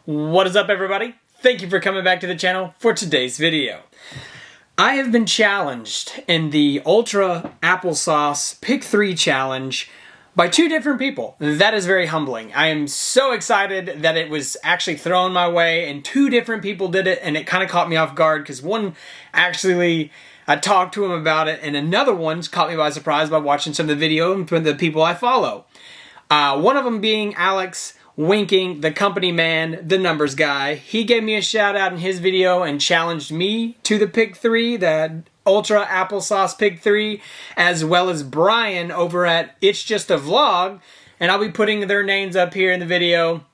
What is up, everybody? Thank you for coming back to the channel for today's video. I have been challenged in the Ultraapplesauce Pick 3 challenge by two different people. That is very humbling. I am so excited that it was actually thrown my way and two different people did it, and it kind of caught me off guard because one actually, I talked to him about it, and another one's caught me by surprise by watching some of the video and the people I follow. One of them being Alex Winking, the company man, the numbers guy. He gave me a shout out in his video and challenged me to the Pick 3, the Ultraapplesauce Pick 3, as well as Brian over at It's Just a Vlog, and I'll be putting their names up here in the video.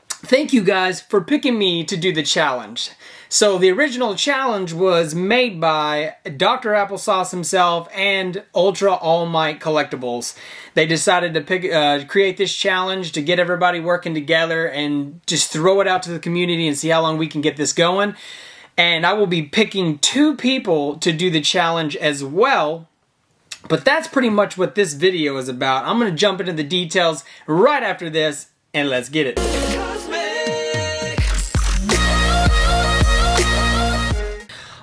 Thank you guys for picking me to do the challenge. So the original challenge was made by Dr. Applesauce himself and Ultra All Might Collectibles. They decided to create this challenge to get everybody working together and just throw it out to the community and see how long we can get this going. And I will be picking two people to do the challenge as well. But that's pretty much what this video is about. I'm going to jump into the details right after this, and let's get it.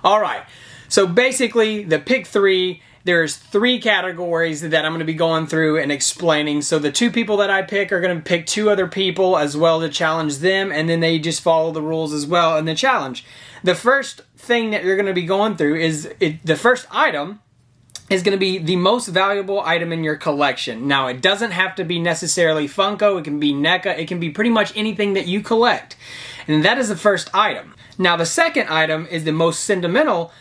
Alright, so basically the Pick 3, there's three categories that I'm going to be going through and explaining. So the two people that I pick are going to pick two other people as well to challenge them, and then they just follow the rules as well in the challenge. The first thing that you're going to be going through is, the first item is going to be the most valuable item in your collection. Now, it doesn't have to be necessarily Funko, it can be NECA, it can be pretty much anything that you collect. And that is the first item. Now, the second item is the most sentimental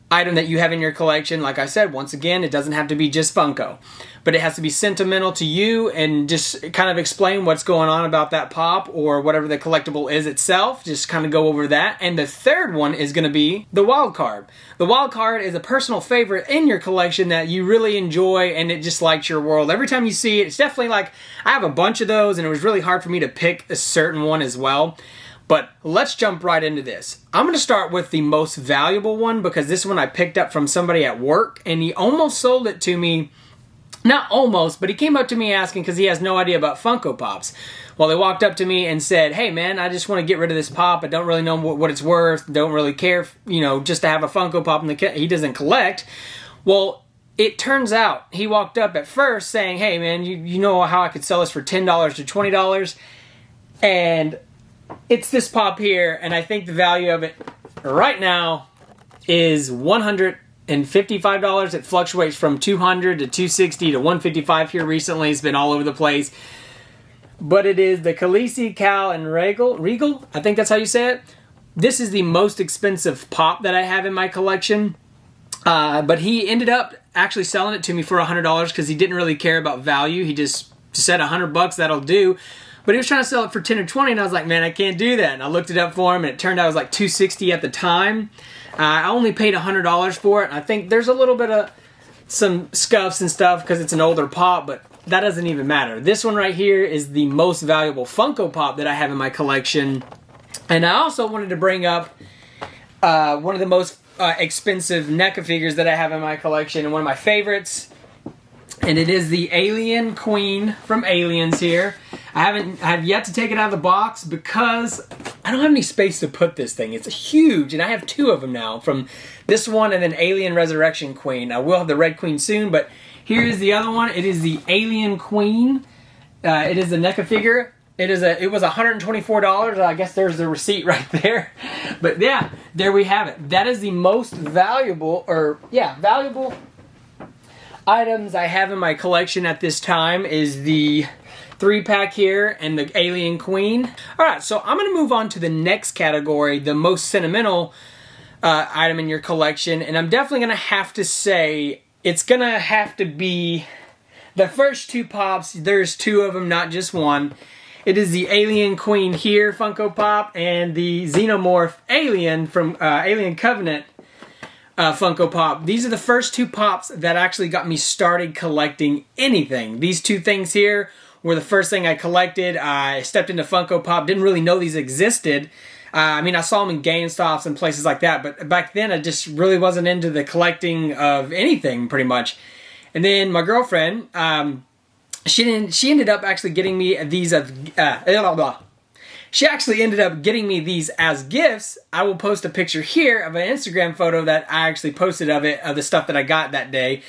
item that you have in your collection. Like I said, once again, it doesn't have to be just Funko, but it has to be sentimental to you and just kind of explain what's going on about that pop or whatever the collectible is itself. Just kind of go over that. And the third one is going to be the wild card. The wild card is a personal favorite in your collection that you really enjoy and it just lights your world. Every time you see it, it's definitely like, I have a bunch of those and it was really hard for me to pick a certain one as well. But let's jump right into this. I'm going to start with the most valuable one because this one I picked up from somebody at work and he almost sold it to me. Not almost, but he came up to me asking because he has no idea about Funko Pops. Well, they walked up to me and said, hey man, I just want to get rid of this pop. I don't really know what it's worth. Don't really care, you know, just to have a Funko Pop he doesn't collect. Well, it turns out he walked up at first saying, hey man, you know how I could sell this for $10 to $20? And it's this pop here, and I think the value of it right now is $155. It fluctuates from $200 to $260 to $155 here recently. It's been all over the place. But it is the Khaleesi, Cal, and Regal. I think that's how you say it. This is the most expensive pop that I have in my collection. But he ended up actually selling it to me for $100 because he didn't really care about value. He just said $100, that'll do. But he was trying to sell it for 10 or 20, and I was like, man, I can't do that. And I looked it up for him, and it turned out it was like $260 at the time. I only paid $100 for it, and I think there's a little bit of some scuffs and stuff because it's an older pop, but that doesn't even matter. This one right here is the most valuable Funko Pop that I have in my collection. And I also wanted to bring up one of the most expensive NECA figures that I have in my collection, and one of my favorites. And it is the Alien Queen from Aliens here. I have yet to take it out of the box because I don't have any space to put this thing. It's huge, and I have two of them now, from this one and then Alien Resurrection Queen. I will have the Red Queen soon, but here is the other one. It is the Alien Queen. It is a NECA figure. It was $124. I guess there's the receipt right there. But yeah, there we have it. That is the most valuable, valuable items I have in my collection at this time is the 3-pack here and the Alien Queen. Alright, so I'm going to move on to the next category, the most sentimental item in your collection. And I'm definitely going to have to say, it's going to have to be the first two pops. There's two of them, not just one. It is the Alien Queen here, Funko Pop, and the Xenomorph Alien from Alien Covenant Funko Pop. These are the first two pops that actually got me started collecting anything. These two things here were the first thing I collected. I stepped into Funko Pop, didn't really know these existed. I mean, I saw them in GameStops and places like that, but back then I just really wasn't into the collecting of anything, pretty much. And then my girlfriend, she ended up actually getting me these She actually ended up getting me these as gifts. I will post a picture here of an Instagram photo that I actually posted of it, of the stuff that I got that day.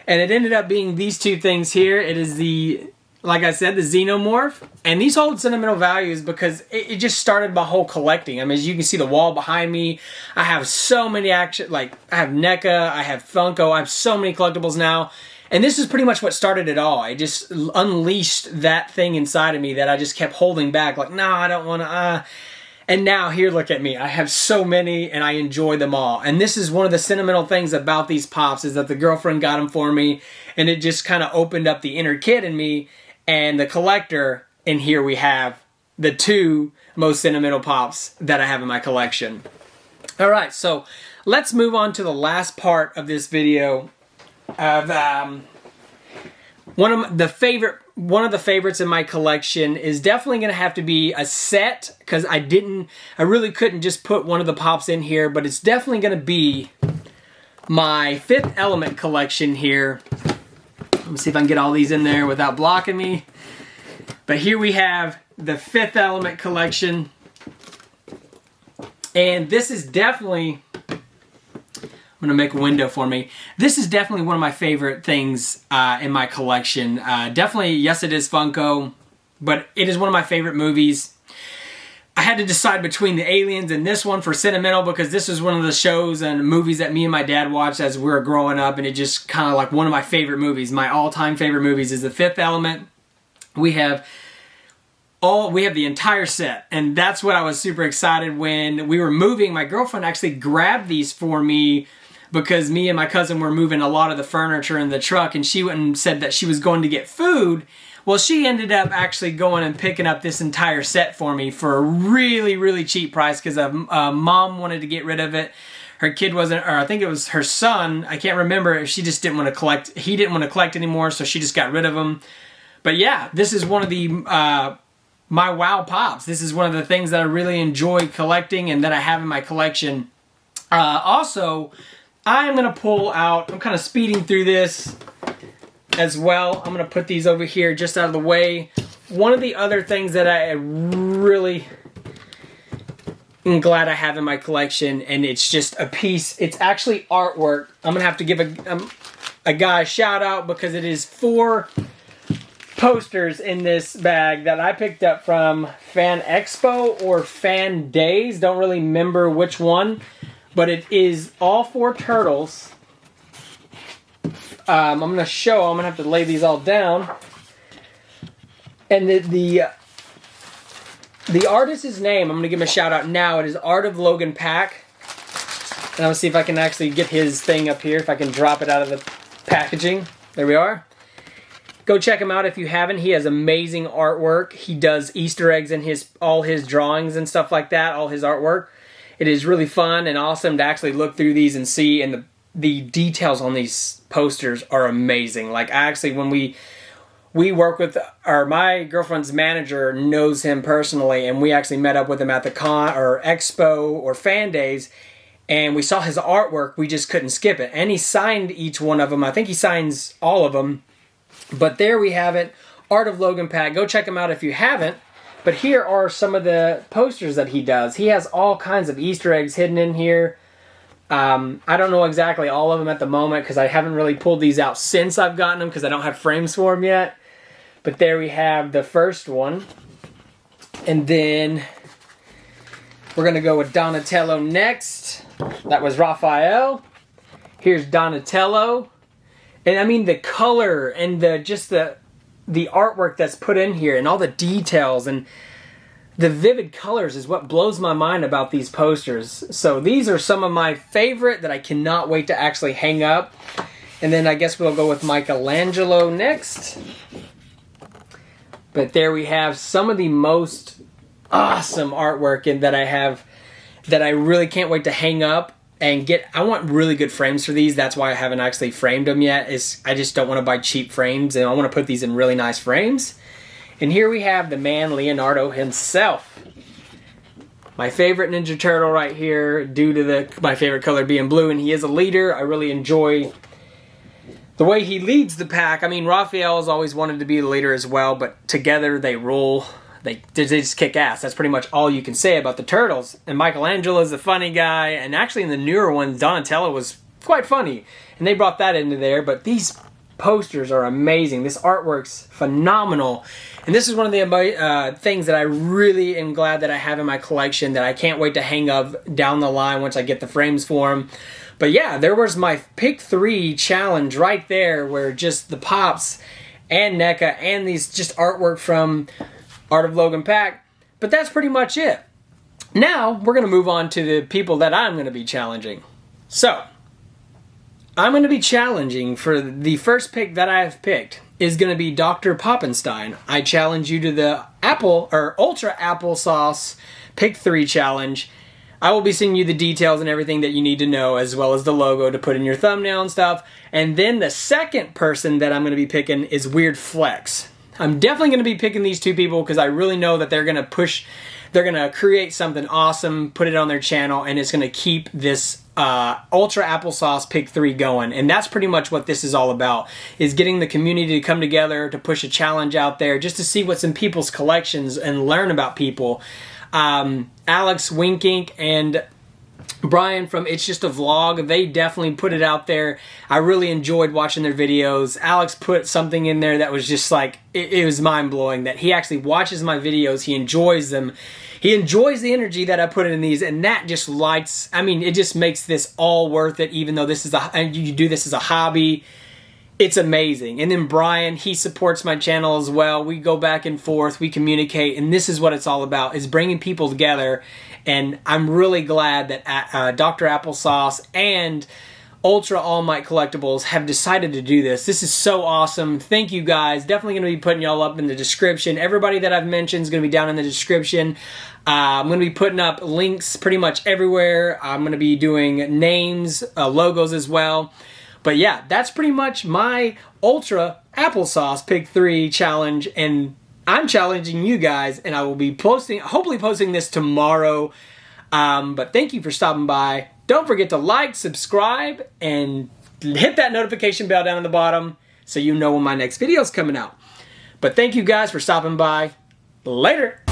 And it ended up being these two things here. It is the, like I said, the Xenomorph. And these hold sentimental values because it just started my whole collecting. I mean, as you can see the wall behind me, I have so many action, like I have NECA, I have Funko, I have so many collectibles now. And this is pretty much what started it all. I just unleashed that thing inside of me that I just kept holding back. Like, no, I don't want to, And now, here, look at me. I have so many, and I enjoy them all. And this is one of the sentimental things about these Pops, is that the girlfriend got them for me, and it just kind of opened up the inner kid in me, and the collector, and here we have the two most sentimental Pops that I have in my collection. All right, so let's move on to the last part of this video. Of one of the favorites in my collection is definitely going to have to be a set, because I really couldn't just put one of the Pops in here, but it's definitely going to be my Fifth Element collection here. Let me see if I can get all these in there without blocking me. But here we have the Fifth Element collection, and this is definitely, I'm going to make a window for me. This is definitely one of my favorite things in my collection. Definitely, yes, it is Funko, but it is one of my favorite movies. I had to decide between the Aliens and this one for sentimental, because this is one of the shows and movies that me and my dad watched as we were growing up, and it just kind of like one of my favorite movies. My all-time favorite movies is The Fifth Element. We have the entire set, and that's what I was super excited when we were moving. My girlfriend actually grabbed these for me, because me and my cousin were moving a lot of the furniture in the truck, and she went and said that she was going to get food. Well, she ended up actually going and picking up this entire set for me for a really, really cheap price, because mom wanted to get rid of it. Her kid wasn't, or I think it was her son, I can't remember if she just didn't want to collect, he didn't want to collect anymore, so she just got rid of them. But yeah, this is one of the, my WoW Pops. This is one of the things that I really enjoy collecting and that I have in my collection. Also, I'm going to pull out, I'm kind of speeding through this as well. I'm going to put these over here just out of the way. One of the other things that I really am glad I have in my collection, and it's just a piece, it's actually artwork. I'm going to have to give a guy a shout out, because it is 4 posters in this bag that I picked up from Fan Expo or Fan Days. Don't really remember which one. But it is all 4 turtles. I'm going to show, I'm going to have to lay these all down. And the artist's name, I'm going to give him a shout out now. It is Art of Logan Pack. And I'm going to see if I can actually get his thing up here, if I can drop it out of the packaging. There we are. Go check him out if you haven't. He has amazing artwork. He does Easter eggs in all his drawings and stuff like that, all his artwork. It is really fun and awesome to actually look through these and see, and the details on these posters are amazing. Like, actually, when we work with, my girlfriend's manager knows him personally, and we actually met up with him at the con or expo or fan days, and we saw his artwork. We just couldn't skip it, and he signed each one of them. I think he signs all of them. But there we have it, Art of Logan Pack. Go check him out if you haven't. But here are some of the posters that he does. He has all kinds of Easter eggs hidden in here. I don't know exactly all of them at the moment, because I haven't really pulled these out since I've gotten them, because I don't have frames for them yet. But there we have the first one. And then we're going to go with Donatello next. That was Raphael. Here's Donatello. And I mean, the color and the artwork that's put in here and all the details and the vivid colors is what blows my mind about these posters. So these are some of my favorite that I cannot wait to actually hang up. And then I guess we'll go with Michelangelo next. But there we have some of the most awesome artwork that I have that I really can't wait to hang up and get. I want really good frames for these. That's why I haven't actually framed them yet. I just don't want to buy cheap frames, and I want to put these in really nice frames. And here we have the man Leonardo himself. My favorite Ninja Turtle right here, due to my favorite color being blue, and he is a leader. I really enjoy the way he leads the pack. I mean, Raphael has always wanted to be the leader as well, but together they rule. they just kick ass. That's pretty much all you can say about the turtles. And Michelangelo's a funny guy, and actually in the newer ones, Donatello was quite funny, and they brought that into there. But these posters are amazing. This artwork's phenomenal, and this is one of the things that I really am glad that I have in my collection that I can't wait to hang up down the line once I get the frames for them. But yeah, there was my pick 3 challenge right there, where just the Pops and NECA and these just artwork from Art of Logan Pack. But that's pretty much it. Now we're going to move on to the people that I'm going to be challenging. So I'm going to be challenging for the first pick that I have picked is going to be Dr. Popenstein. I challenge you to the Ultraapplesauce Pick 3 challenge. I will be sending you the details and everything that you need to know, as well as the logo to put in your thumbnail and stuff. And then the second person that I'm going to be picking is WeirdFlex. I'm definitely going to be picking these two people because I really know that they're going to create something awesome, put it on their channel, and it's going to keep this Ultraapplesauce Pick 3 going. And that's pretty much what this is all about, is getting the community to come together to push a challenge out there just to see what's in people's collections and learn about people. Alex Winkink and Brian from It's Just a Vlog, they definitely put it out there. I really enjoyed watching their videos. Alex put something in there that was just like, it was mind-blowing, that he actually watches my videos, he enjoys them. He enjoys the energy that I put in these, and that just lights, I mean, it just makes this all worth it, even though this is you do this as a hobby. It's amazing. And then Brian, he supports my channel as well. We go back and forth, we communicate, and this is what it's all about, is bringing people together. And I'm really glad that Dr. Applesauce and Ultra All Might Collectibles have decided to do this. This is so awesome. Thank you guys. Definitely going to be putting y'all up in the description. Everybody that I've mentioned is going to be down in the description. I'm going to be putting up links pretty much everywhere. I'm going to be doing names, logos as well. But yeah, that's pretty much my Ultra Applesauce Pick 3 challenge, and I'm challenging you guys, and I will be hopefully posting this tomorrow. But thank you for stopping by. Don't forget to like, subscribe, and hit that notification bell down at the bottom so you know when my next video is coming out. But thank you guys for stopping by. Later.